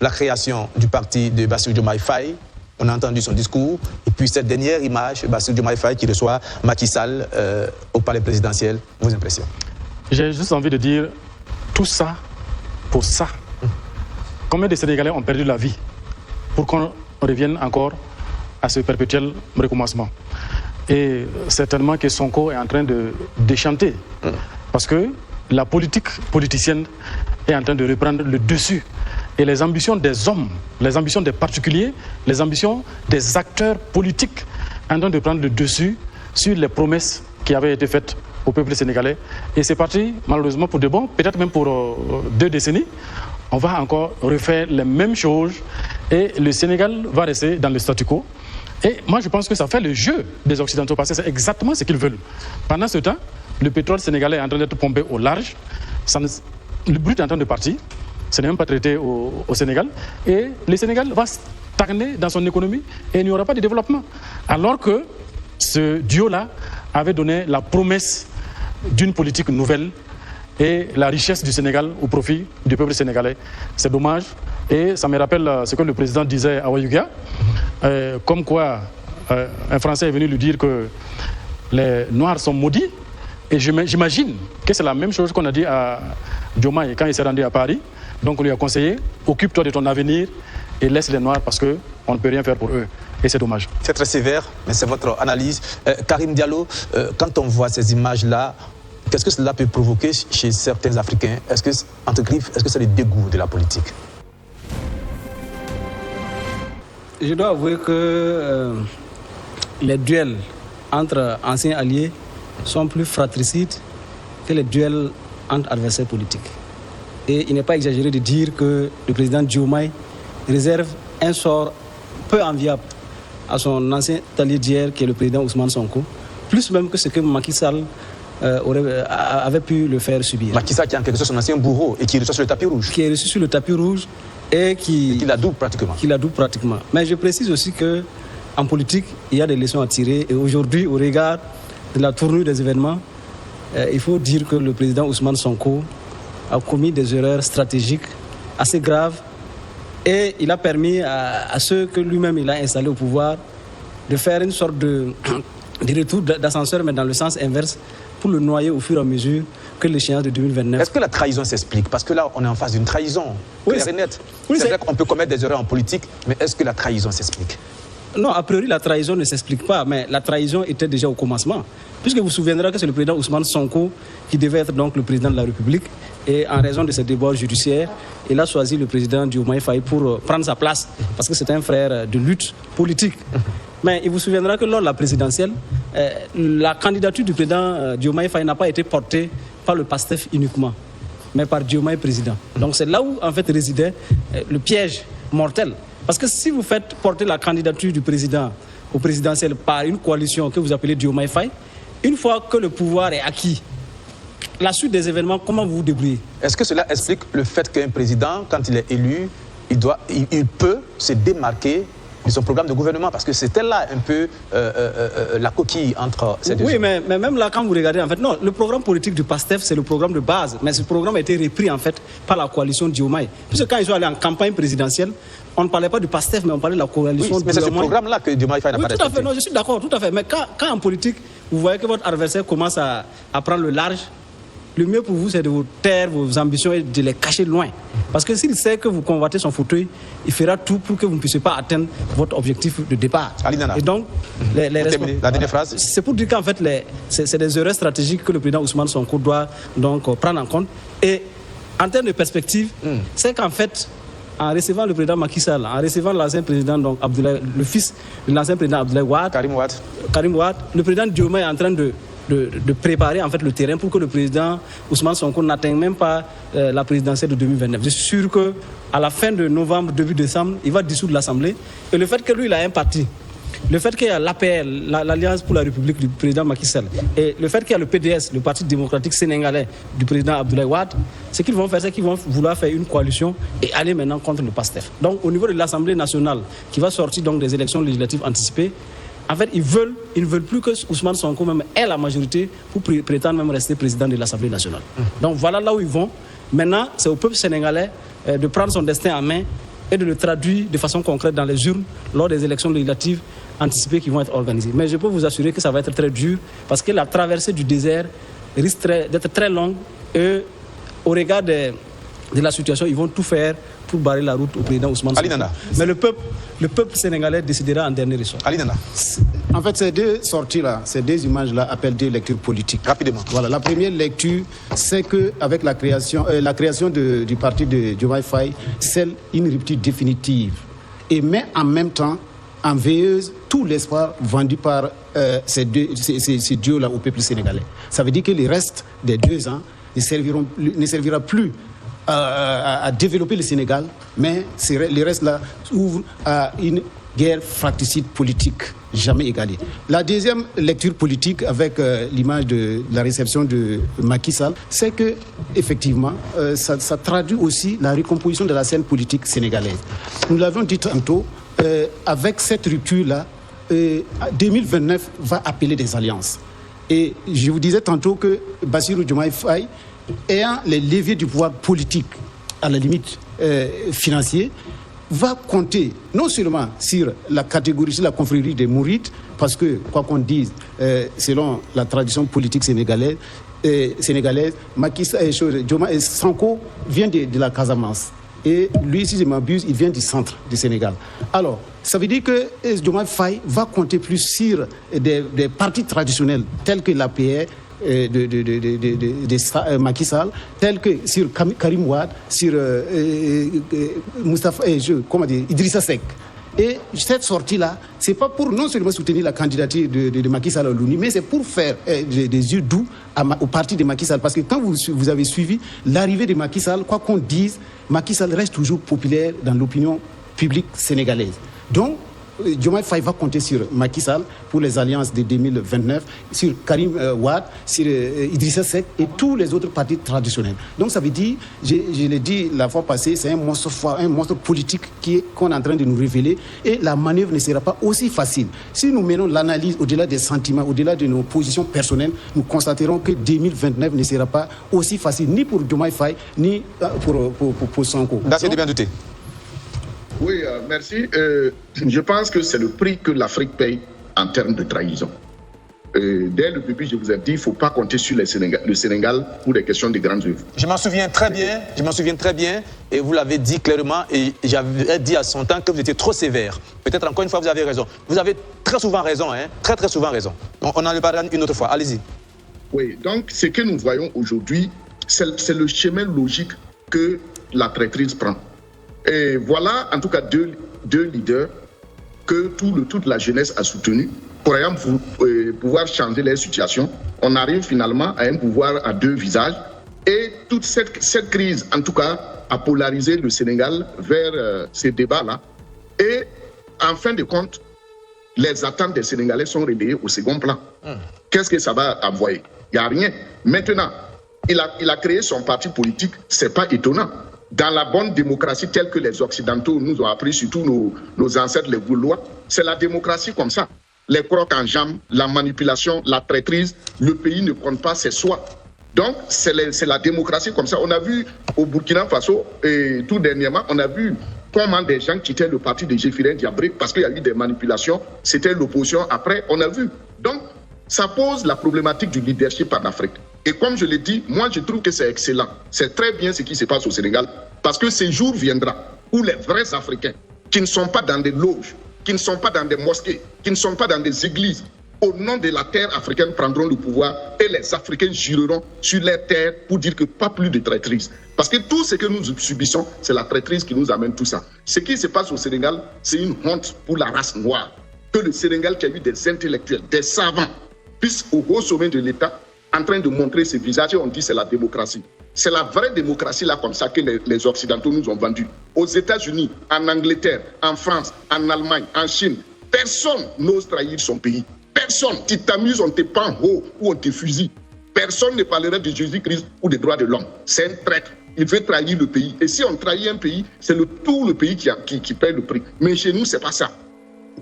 la création du parti de Bassirou Diomaye Faye. On a entendu son discours. Et puis cette dernière image, Bassirou Diomaye Faye qui reçoit Macky Sall au palais présidentiel. Vos impressions? J'ai juste envie de dire, tout ça pour ça. Combien de Sénégalais ont perdu la vie pour qu'on revienne encore à ce perpétuel recommencement? Et certainement que Sonko est en train de déchanter. Parce que la politique politicienne est en train de reprendre le dessus. Et les ambitions des hommes, les ambitions des particuliers, les ambitions des acteurs politiques sont en train de prendre le dessus sur les promesses qui avaient été faites au peuple sénégalais. Et c'est parti, malheureusement, pour de bon, peut-être même pour 2 décennies. On va encore refaire les mêmes choses et le Sénégal va rester dans le statu quo. Et moi, je pense que ça fait le jeu des Occidentaux parce que c'est exactement ce qu'ils veulent. Pendant ce temps, le pétrole sénégalais est en train d'être pompé au large. Le brut est en train de partir. Ce n'est même pas traité au Sénégal. Et le Sénégal va stagner dans son économie et il n'y aura pas de développement. Alors que ce duo-là avait donné la promesse d'une politique nouvelle et la richesse du Sénégal au profit du peuple sénégalais. C'est dommage. Et ça me rappelle ce que le président disait à Ouagadougou, comme quoi un Français est venu lui dire que les Noirs sont maudits. Et j'imagine que c'est la même chose qu'on a dit à Diomaye quand il s'est rendu à Paris. Donc on lui a conseillé, occupe-toi de ton avenir et laisse les Noirs parce qu'on ne peut rien faire pour eux. Et c'est dommage. C'est très sévère, mais c'est votre analyse. Karim Diallo, quand on voit ces images-là, qu'est-ce que cela peut provoquer chez certains Africains? Est-ce que, entre griffes, est-ce que c'est le dégoût de la politique? Je dois avouer que les duels entre anciens alliés sont plus fratricides que les duels entre adversaires politiques. Et il n'est pas exagéré de dire que le président Diomaye réserve un sort peu enviable à son ancien allié d'hier, qui est le président Ousmane Sonko, plus même que ce que Macky Sall avait pu le faire subir. Macky Sall qui est en quelque sorte son ancien bourreau et qui est reçu sur le tapis rouge. Qui est reçu sur le tapis rouge et qui l'adoube pratiquement. Qui l'adoube pratiquement. Mais je précise aussi qu'en politique, il y a des leçons à tirer. Et aujourd'hui, au regard de la tournure des événements, il faut dire que le président Ousmane Sonko a commis des erreurs stratégiques assez graves et il a permis à ceux que lui-même il a installés au pouvoir de faire une sorte de retour d'ascenseur, mais dans le sens inverse, pour le noyer au fur et à mesure que l'échéance de 2029. Est-ce que la trahison s'explique? Parce que là, on est en face d'une trahison. Oui, c'est net. Oui, c'est vrai qu'on peut commettre des erreurs en politique, mais est-ce que la trahison s'explique? Non, a priori, la trahison ne s'explique pas, mais la trahison était déjà au commencement. Puisque vous vous souviendrez que c'est le président Ousmane Sonko qui devait être donc le président de la République. Et en raison de ses débords judiciaires, il a choisi le président Diomaye Faye pour prendre sa place, parce que c'est un frère de lutte politique. Mais il vous souviendra que lors de la présidentielle, la candidature du président Diomaye Faye n'a pas été portée par le PASTEF uniquement, mais par Diomaye président. Donc c'est là où en fait résidait le piège mortel. Parce que si vous faites porter la candidature du président au présidentiel par une coalition que vous appelez Diomaye Faye, une fois que le pouvoir est acquis, la suite des événements, comment vous vous débrouillez? Est-ce que cela explique le fait qu'un président, quand il est élu, il peut se démarquer de son programme de gouvernement? Parce que c'était là un peu la coquille entre ces deux. Oui, mais même là, quand vous regardez, en fait, non, le programme politique du PASTEF, c'est le programme de base. Mais ce programme a été repris, en fait, par la coalition Diomaye. Puisque quand ils sont allés en campagne présidentielle, on ne parlait pas du PASTEF, mais on parlait de la coalition. Oui, mais c'est ce programme-là que Diomaye Faye n'a pas respecté. Tout à fait, non, je suis d'accord, tout à fait. Mais quand en politique, vous voyez que votre adversaire commence à prendre le large, le mieux pour vous, c'est de vous taire vos ambitions et de les cacher loin. Parce que s'il sait que vous convoitez son fauteuil, il fera tout pour que vous ne puissiez pas atteindre votre objectif de départ. Et donc, la dernière phrase. C'est pour dire qu'en fait, c'est des erreurs stratégiques que le président Ousmane Sonko doit donc prendre en compte. Et en termes de perspective, c'est qu'en fait, en recevant le président Macky Sall, en recevant l'ancien président, donc Abdoulaye, le fils de l'ancien président Abdoulaye Wade, Karim Wade, le président Diomaye est en train de préparer en fait le terrain pour que le président Ousmane Sonko n'atteigne même pas la présidentielle de 2029. Je suis sûr qu'à la fin de novembre, début décembre, il va dissoudre l'Assemblée. Et le fait que lui, il a un parti, le fait qu'il y a l'APR, l'Alliance pour la République du président Macky Sall, et le fait qu'il y a le PDS, le Parti démocratique sénégalais du président Abdoulaye Wade, ce qu'ils vont faire, c'est qu'ils vont vouloir faire une coalition et aller maintenant contre le PASTEF. Donc au niveau de l'Assemblée nationale, qui va sortir donc des élections législatives anticipées, en fait, ils ne veulent plus que Ousmane Sonko même ait la majorité pour prétendre même rester président de l'Assemblée nationale. Donc voilà là où ils vont. Maintenant, c'est au peuple sénégalais de prendre son destin en main et de le traduire de façon concrète dans les urnes lors des élections législatives anticipées qui vont être organisées. Mais je peux vous assurer que ça va être très dur parce que la traversée du désert risque d'être très longue et au regard de la situation, ils vont tout faire pour barrer la route au président Ousmane Sonko. Mais le peuple sénégalais décidera en dernier ressort. Ali Nana. En fait, ces deux sorties-là, ces deux images-là appellent deux lectures politiques. Rapidement. Voilà, la première lecture, c'est qu'avec la création du parti de Diomaye Faye, c'est une rupture définitive. Et met en même temps en veilleuse tout l'espoir vendu par ces dieux-là au peuple sénégalais. Ça veut dire que le reste des 2 ans ne servira plus à développer le Sénégal, mais le reste là ouvre à une guerre fratricide politique jamais égalée. La deuxième lecture politique avec l'image de la réception de Macky Sall, c'est que effectivement ça traduit aussi la recomposition de la scène politique sénégalaise. Nous l'avons dit tantôt, avec cette rupture là, 2029 va appeler des alliances. Et je vous disais tantôt que Bassirou Diomaye Faye, ayant les leviers du pouvoir politique, à la limite financier, va compter non seulement sur la catégorie, sur la confrérie des Mourides, parce que, quoi qu'on dise, selon la tradition politique sénégalaise, Macky Sonko vient de la Casamance. Et lui, si je m'abuse, il vient du centre du Sénégal. Alors, ça veut dire que Diomaye Faye va compter plus sur des partis traditionnels tels que l'APR, de Macky Sall, tels que sur Karim Wade, sur Idrissa Seck. Et cette sortie-là, c'est pas pour non seulement soutenir la candidature de Macky Sall à l'ONU, mais c'est pour faire des yeux doux au parti de Macky Sall. Parce que quand vous avez suivi l'arrivée de Macky Sall, quoi qu'on dise, Macky Sall reste toujours populaire dans l'opinion publique sénégalaise. Donc, Diomaye Faye va compter sur Macky Sall pour les alliances de 2029, sur Karim Wade, sur Idrissa Seck et tous les autres partis traditionnels. Donc ça veut dire, je l'ai dit la fois passée, c'est un monstre fort, un monstre politique qu'on est en train de nous révéler et la manœuvre ne sera pas aussi facile. Si nous menons l'analyse au-delà des sentiments, au-delà de nos positions personnelles, nous constaterons que 2029 ne sera pas aussi facile ni pour Diomaye Faye ni pour Sonko. D'assez de bien douter. Oui, merci. Je pense que c'est le prix que l'Afrique paye en termes de trahison. Dès le début, je vous ai dit, il ne faut pas compter sur le Sénégal pour des questions de grandes œuvres. Je m'en souviens très bien, et vous l'avez dit clairement, et j'avais dit à son temps que vous étiez trop sévère. Peut-être encore une fois, vous avez raison. Vous avez très souvent raison, hein, très souvent raison. On en parlera une autre fois, allez-y. Oui, donc ce que nous voyons aujourd'hui, c'est le chemin logique que la traîtrise prend. Et voilà, en tout cas, deux leaders que toute la jeunesse a soutenus pour pouvoir changer leur situation. On arrive finalement à un pouvoir à 2 visages. Et toute cette crise, en tout cas, a polarisé le Sénégal vers ces débats-là. Et en fin de compte, les attentes des Sénégalais sont relayées au second plan. Qu'est-ce que ça va envoyer? Il n'y a rien. Maintenant, il a créé son parti politique, ce n'est pas étonnant. Dans la bonne démocratie telle que les Occidentaux nous ont appris, surtout nos ancêtres les Gaulois, c'est la démocratie comme ça. Les crocs en jambes, la manipulation, la traîtrise, le pays ne compte pas, c'est soi. Donc, c'est la démocratie comme ça. On a vu au Burkina Faso, et tout dernièrement, on a vu comment des gens quittaient le parti de Géphiré Diabré parce qu'il y a eu des manipulations. C'était l'opposition. Après, on a vu. Donc, ça pose la problématique du leadership en Afrique. Et comme je l'ai dit, moi je trouve que c'est excellent. C'est très bien ce qui se passe au Sénégal. Parce que ce jour viendra où les vrais Africains, qui ne sont pas dans des loges, qui ne sont pas dans des mosquées, qui ne sont pas dans des églises, au nom de la terre africaine prendront le pouvoir et les Africains jureront sur leur terre pour dire que pas plus de traîtrise. Parce que tout ce que nous subissons, c'est la traîtrise qui nous amène tout ça. Ce qui se passe au Sénégal, c'est une honte pour la race noire. Que le Sénégal, qui a eu des intellectuels, des savants, puisse au haut sommet de l'État en train de montrer ses visages et on dit c'est la démocratie. C'est la vraie démocratie là comme ça que les Occidentaux nous ont vendu. Aux États-Unis, en Angleterre, en France, en Allemagne, en Chine, personne n'ose trahir son pays. Personne. Tu t'amuses, on te pend haut ou on te fusille. Personne ne parlera de Jésus-Christ ou des droits de l'homme. C'est un traître. Il veut trahir le pays. Et si on trahit un pays, c'est tout le pays qui paie le prix. Mais chez nous, c'est pas ça.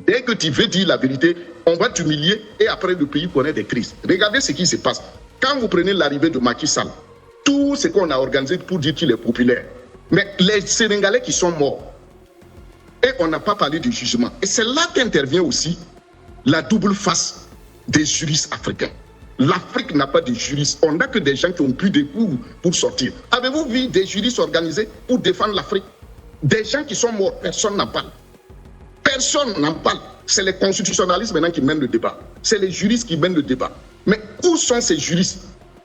Dès que tu veux dire la vérité, on va t'humilier et après le pays connaît des crises. Regardez ce qui se passe. Quand vous prenez l'arrivée de Macky Sall, tout ce qu'on a organisé pour dire qu'il est populaire, mais les Sénégalais qui sont morts, Et on n'a pas parlé de jugement. Et c'est là qu'intervient aussi la double face des juristes africains. L'Afrique n'a pas de juristes. On n'a que des gens qui ont pris des coups pour sortir. Avez-vous vu des juristes organisés pour défendre l'Afrique? Des gens qui sont morts, personne n'en parle. Personne n'en parle. C'est les constitutionnalistes maintenant qui mènent le débat. C'est les juristes qui mènent le débat. Mais où sont ces juristes?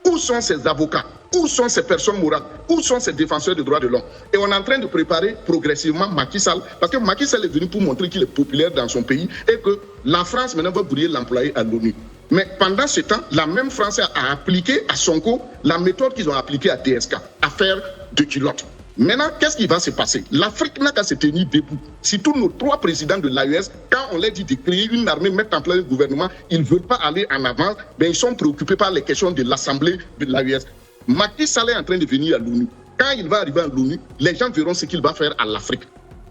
Où sont ces avocats? Où sont ces personnes morales? Où sont ces défenseurs des droits de l'homme? Et on est en train de préparer progressivement Macky Sall, parce que Macky Sall est venu pour montrer qu'il est populaire dans son pays et que la France maintenant va vouloir l'employer à l'ONU. Mais pendant ce temps, la même France a appliqué à Sonko la méthode qu'ils ont appliquée à DSK, affaire de culotte. Maintenant, qu'est-ce qui va se passer? L'Afrique n'a qu'à se tenir debout. Si tous nos 3 présidents de l'AES, quand on leur dit de créer une armée, mettre en place le gouvernement, ils ne veulent pas aller en avant, mais ils sont préoccupés par les questions de l'Assemblée de l'AES. Macky Sall est en train de venir à l'ONU. Quand il va arriver à l'ONU, les gens verront ce qu'il va faire à l'Afrique.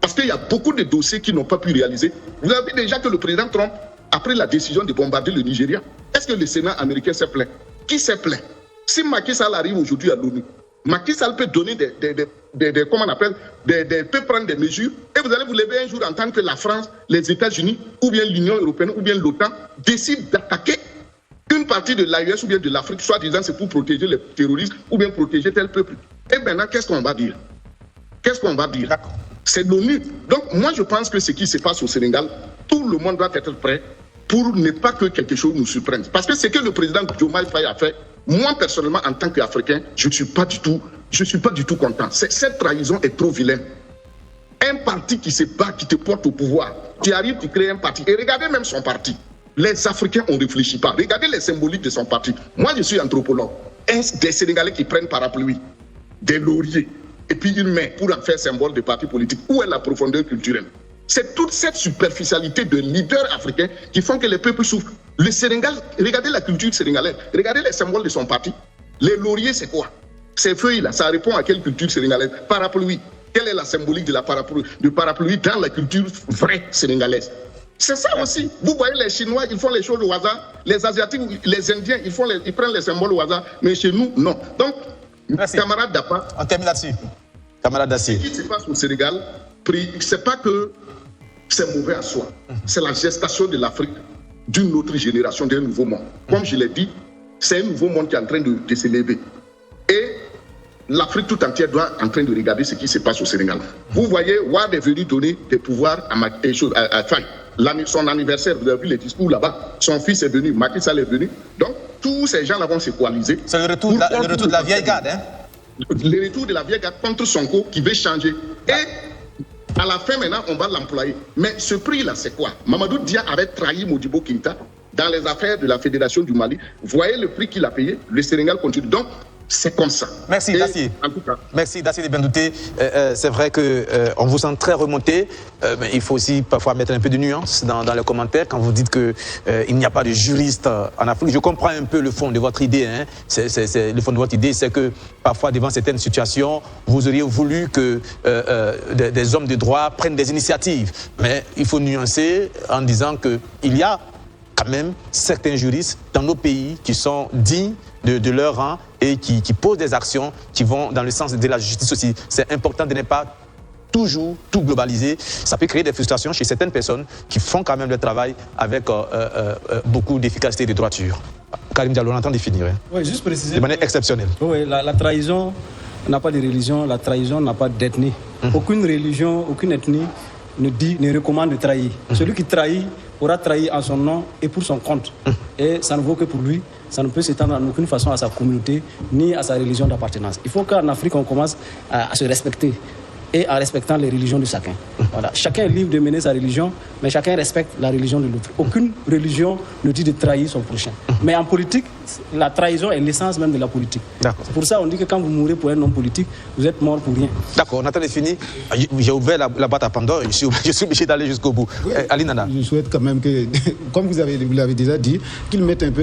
Parce qu'il y a beaucoup de dossiers qu'ils n'ont pas pu réaliser. Vous avez vu déjà que le président Trump, après la décision de bombarder le Nigeria, est-ce que le Sénat américain s'est plaint? Qui s'est plaint? Si Macky Sall arrive aujourd'hui à l'ONU, Macky Sall peut donner comment on appelle, peut prendre des mesures, et vous allez vous lever un jour entendre que la France, les États-Unis, ou bien l'Union européenne, ou bien l'OTAN, décident d'attaquer une partie de l'AES ou bien de l'Afrique, soit disant c'est pour protéger les terroristes, ou bien protéger tel peuple. Et maintenant, qu'est-ce qu'on va dire? Qu'est-ce qu'on va dire? C'est l'ONU. Donc, moi, je pense que ce qui se passe au Sénégal, tout le monde doit être prêt pour ne pas que quelque chose nous surprenne. Parce que ce que le président Diomaye Faye a fait, moi, personnellement, en tant qu'Africain, je ne suis pas du tout content. Cette trahison est trop vilaine. Un parti qui se bat, qui te porte au pouvoir, tu arrives, tu crées un parti. Et regardez même son parti. Les Africains, on ne réfléchit pas. Regardez les symboliques de son parti. Moi, je suis anthropologue. Des Sénégalais qui prennent parapluie, des lauriers, et puis une main pour en faire symbole de parti politique. Où est la profondeur culturelle? C'est toute cette superficialité de leaders africains qui font que les peuples souffrent. Le Sénégal, regardez la culture sénégalaise, regardez les symboles de son parti. Les lauriers, c'est quoi? Ces feuilles-là, ça répond à quelle culture sénégalaise? Parapluie. Quelle est la symbolique de la parapluie dans la culture vraie sénégalaise? C'est ça aussi. Vous voyez les Chinois, ils font les choses au hasard. Les Asiatiques, les Indiens, ils prennent les symboles au hasard. Mais chez nous, non. Donc, camarade Dapa, on termine là-dessus. Camarade Dacier. Ce qui se passe au Sénégal, c'est pas que c'est mauvais en soi. C'est la gestation de l'Afrique d'une autre génération, d'un nouveau monde. Comme je l'ai dit, c'est un nouveau monde qui est en train de se lever. Et l'Afrique tout entière doit en train de regarder ce qui se passe au Sénégal. Vous voyez, Wade est venu donner des pouvoirs à Faye. Son anniversaire, vous avez vu les discours là-bas. Son fils est venu, Macky Sall est venu. Donc, tous ces gens-là vont se coaliser. C'est le retour de la vieille garde, hein? Le retour de la vieille garde contre Sonko qui veut changer. Et à la fin, maintenant, on va l'employer. Mais ce prix-là, c'est quoi? Mamadou Dia avait trahi Modibo Keïta dans les affaires de la Fédération du Mali. Vous voyez le prix qu'il a payé? Le Sénégal continue. Donc, c'est comme ça. Merci, Dacier. Merci, Dacier de Bendouté. C'est vrai qu'on vous sent très remonté, mais il faut aussi parfois mettre un peu de nuance dans les commentaires quand vous dites qu'il n'y a pas de juriste en Afrique. Je comprends un peu le fond de votre idée. Hein. Le fond de votre idée, c'est que parfois, devant certaines situations, vous auriez voulu que des hommes de droit prennent des initiatives. Mais il faut nuancer en disant qu'il y a quand même certains juristes dans nos pays qui sont dignes de leur rang et qui posent des actions qui vont dans le sens de la justice aussi. C'est important de ne pas toujours tout globaliser. Ça peut créer des frustrations chez certaines personnes qui font quand même le travail avec beaucoup d'efficacité et de droiture. Karim Diallo, on entend définir. Hein. Oui, juste préciser. De manière exceptionnelle. Oui, la trahison n'a pas de religion, la trahison n'a pas d'ethnie. Aucune religion, aucune ethnie ne recommande de trahir. Celui qui trahit aura trahi en son nom et pour son compte. Et ça ne vaut que pour lui. Ça ne peut s'étendre en aucune façon à sa communauté ni à sa religion d'appartenance. Il faut qu'en Afrique, on commence à se respecter et en respectant les religions de chacun. Voilà. Chacun est libre de mener sa religion, mais chacun respecte la religion de l'autre. Aucune religion ne dit de trahir son prochain. Mais en politique, la trahison est l'essence même de la politique. C'est pour ça qu'on dit que quand vous mourrez pour un homme politique, vous êtes mort pour rien. D'accord, Nathan est fini. J'ai ouvert la boîte à Pandore, je suis obligé d'aller jusqu'au bout. Ali Nana. Je souhaite quand même que, comme vous l'avez déjà dit, qu'ils mettent un peu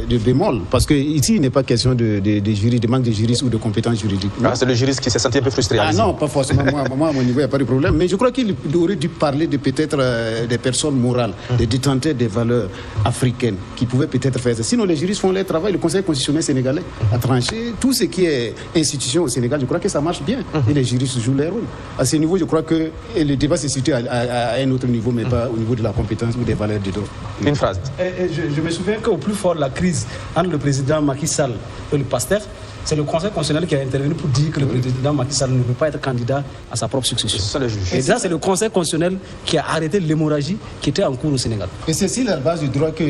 de bémol. Parce qu'ici, il n'est pas question de manque de juristes ou de compétences juridiques. C'est le juriste qui s'est senti un peu frustré. Non, pas forcément. moi, à mon niveau, il n'y a pas de problème. Mais je crois qu'il aurait dû parler de peut-être des personnes morales, des détenteurs des valeurs africaines qui pouvaient peut-être faire ça. Sinon, les juristes font leur travail. Le Conseil constitutionnel sénégalais a tranché. Tout ce qui est institution au Sénégal, je crois que ça marche bien. Et les juristes jouent leur rôle. À ce niveau, je crois que le débat se situe à un autre niveau, mais pas au niveau de la compétence ou des valeurs de droit. Une phrase. Je me souviens qu'au plus fort de la crise entre le président Macky Sall et le PASTEF, c'est le Conseil constitutionnel qui a intervenu pour dire que le président Macky Sall ne peut pas être candidat à sa propre succession. Ce sont les juges. Et ça, c'est le Conseil constitutionnel qui a arrêté l'hémorragie qui était en cours au Sénégal. Et c'est sur la base du droit que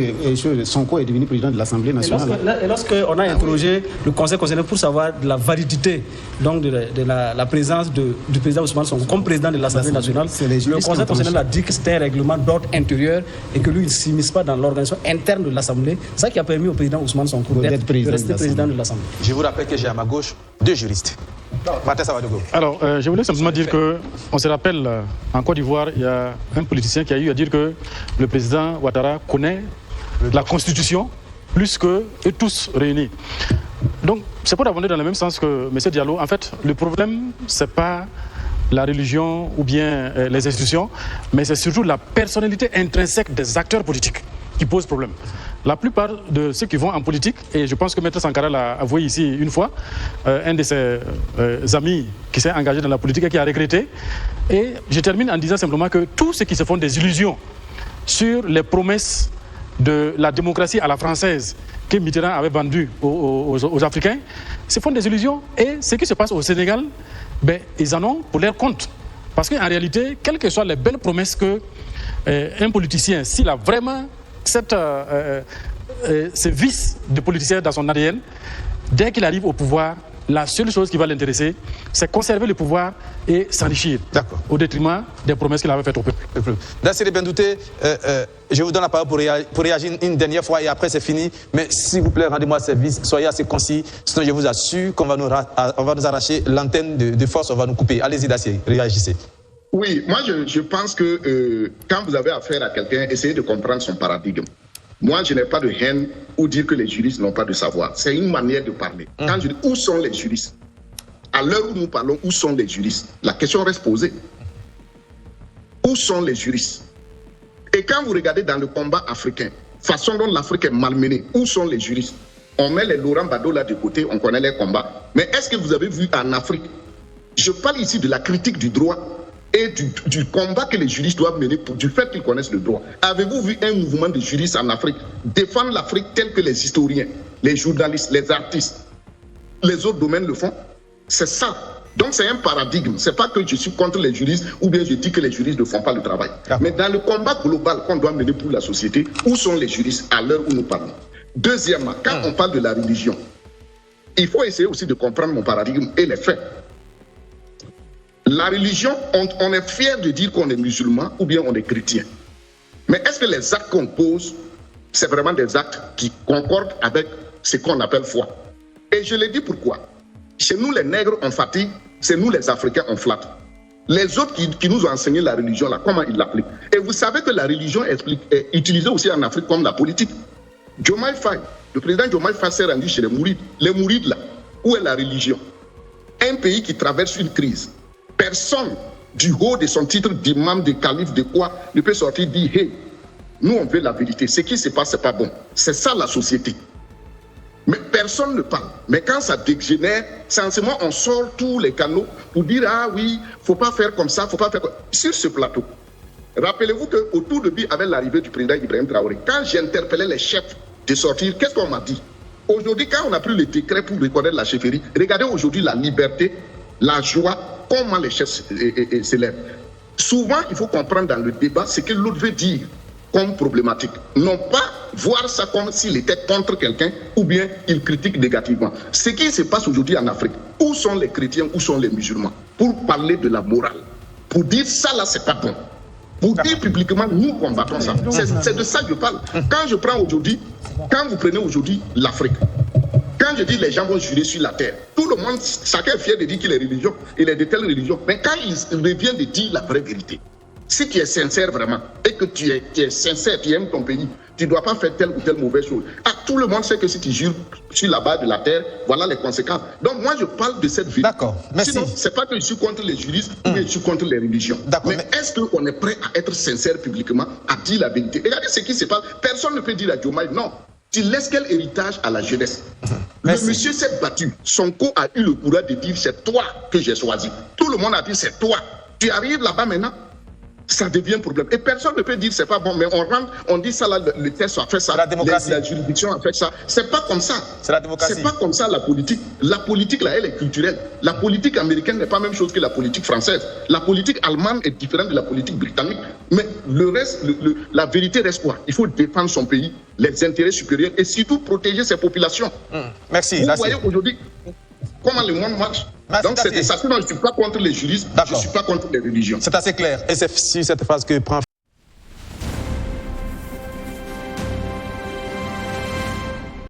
Sonko est devenu président de l'Assemblée nationale. Et lorsqu'on a interrogé le Conseil constitutionnel pour savoir de la validité donc de la présence du président Ousmane Sonko comme président de l'Assemblée nationale, le Conseil constitutionnel a dit que c'était un règlement d'ordre intérieur et que lui, il ne s'immisce pas dans l'organisation interne de l'Assemblée. C'est ça qui a permis au président Ousmane Sonko de rester président de l'Assemblée. Je vous rappelle que j'ai à ma gauche 2 juristes. Martin Savadogo. Alors, je voulais simplement dire qu'on se rappelle, en Côte d'Ivoire, il y a un politicien qui a eu à dire que le président Ouattara connaît la Constitution plus qu'eux tous réunis. Donc, c'est pour abonder dans le même sens que M. Diallo. En fait, le problème, ce n'est pas la religion ou bien les institutions, mais c'est surtout la personnalité intrinsèque des acteurs politiques qui pose problème. La plupart de ceux qui vont en politique, et je pense que Maître Sankara l'a avoué ici une fois, un de ses amis qui s'est engagé dans la politique et qui a regretté. Et je termine en disant simplement que tous ceux qui se font des illusions sur les promesses de la démocratie à la française que Mitterrand avait vendues aux Africains, se font des illusions. Et ce qui se passe au Sénégal, ben, ils en ont pour leur compte. Parce qu'en réalité, quelles que soient les belles promesses qu'un politicien, s'il a vraiment ce vice de politicien dans son ADN, dès qu'il arrive au pouvoir, la seule chose qui va l'intéresser, c'est conserver le pouvoir et s'enrichir, au détriment des promesses qu'il avait faites au peuple. Nassiré Bendouté, je vous donne la parole pour réagir une dernière fois et après c'est fini. Mais s'il vous plaît, rendez-moi service, soyez assez concis, sinon je vous assure qu'on va nous arracher l'antenne de force, on va nous couper. Allez-y Nassiré, réagissez. Oui, moi je pense que quand vous avez affaire à quelqu'un, essayez de comprendre son paradigme. Moi, je n'ai pas de haine ou dire que les juristes n'ont pas de savoir. C'est une manière de parler. Quand je dis où sont les juristes, à l'heure où nous parlons, où sont les juristes? La question reste posée. Où sont les juristes? Et quand vous regardez dans le combat africain, façon dont l'Afrique est malmenée, où sont les juristes? On met les Laurent Gbagbo là de côté, on connaît les combats. Mais est-ce que vous avez vu en Afrique? Je parle ici de la critique du droit et du combat que les juristes doivent mener du fait qu'ils connaissent le droit. Avez-vous vu un mouvement de juristes en Afrique défendre l'Afrique tel que les historiens, les journalistes, les artistes, les autres domaines le font? C'est ça. Donc c'est un paradigme. C'est pas que je suis contre les juristes ou bien je dis que les juristes ne font pas le travail. Mais dans le combat global qu'on doit mener pour la société, où sont les juristes à l'heure où nous parlons? Deuxièmement, quand on parle de la religion, il faut essayer aussi de comprendre mon paradigme et les faits. La religion, on est fier de dire qu'on est musulman ou bien on est chrétien. Mais est-ce que les actes qu'on pose, c'est vraiment des actes qui concordent avec ce qu'on appelle foi? Et je le dis pourquoi. Chez nous, les nègres, on fatigue. C'est nous, les Africains, on flatte. Les autres qui nous ont enseigné la religion, là, comment ils l'appliquent? Et vous savez que la religion est utilisée aussi en Afrique comme la politique. Diomaye Faye, le président Diomaye Faye s'est rendu chez les Mourides. Les Mourides, là, où est la religion? Un pays qui traverse une crise. Personne du haut de son titre d'imam, de calife, de quoi, ne peut sortir et dire « Hey, nous on veut la vérité, ce qui se passe, c'est pas bon ». C'est ça la société. Mais personne ne parle. Mais quand ça dégénère, sensiblement on sort tous les canaux pour dire « Ah oui, faut pas faire comme ça, faut pas faire comme ça ». Sur ce plateau, rappelez-vous qu'au tout début, avec l'arrivée du président Ibrahim Traoré, quand j'interpellais les chefs de sortir, qu'est-ce qu'on m'a dit? Aujourd'hui, quand on a pris le décret pour reconnaître la chefferie, regardez aujourd'hui la liberté, la joie, comment les chefs s'élèvent. Souvent, il faut comprendre dans le débat ce que l'autre veut dire comme problématique. Non pas voir ça comme s'il était contre quelqu'un ou bien il critique négativement. Ce qui se passe aujourd'hui en Afrique, où sont les chrétiens, où sont les musulmans? Pour parler de la morale, pour dire ça là, c'est pas bon. Pour dire publiquement, nous combattons ça. C'est de ça que je parle. Quand je prends aujourd'hui, quand vous prenez aujourd'hui l'Afrique, quand je dis les gens vont jurer sur la terre, tout le monde, chacun est fier de dire qu'il est religion, il est de telle religion. Mais quand il revient de dire la vraie vérité, Si tu es sincère vraiment et que tu es sincère, tu aimes ton pays, tu ne dois pas faire telle ou telle mauvaise chose. Ah, tout le monde sait que si tu jures sur la base de la terre, voilà les conséquences. Donc moi, je parle de cette vérité. D'accord, merci. Sinon, ce n'est pas que je suis contre les juristes ou que je suis contre les religions. D'accord, mais est-ce qu'on est prêt à être sincère publiquement, à dire la vérité? Regardez ce qui se passe. Personne ne peut dire à Diomaye non. Tu laisses quel héritage à la jeunesse? Merci. Le monsieur s'est battu. Sonko a eu le courage de dire c'est toi que j'ai choisi. Tout le monde a dit c'est toi. Tu arrives là-bas maintenant, ça devient un problème. Et personne ne peut dire c'est pas bon, mais on rentre, on dit ça là, le test a fait ça, la démocratie. La juridiction a fait ça. C'est pas comme ça. C'est la démocratie. C'est pas comme ça la politique. La politique là, elle est culturelle. La politique américaine n'est pas la même chose que la politique française. La politique allemande est différente de la politique britannique. Mais le reste, la vérité reste quoi? Il faut défendre son pays, les intérêts supérieurs et surtout protéger ses populations. Merci. Vous voyez aujourd'hui comment le monde marche. Merci, donc c'est ça. Sinon, je ne suis pas contre les juristes, je ne suis pas contre les religions. C'est assez clair. Et c'est sur cette phrase que prend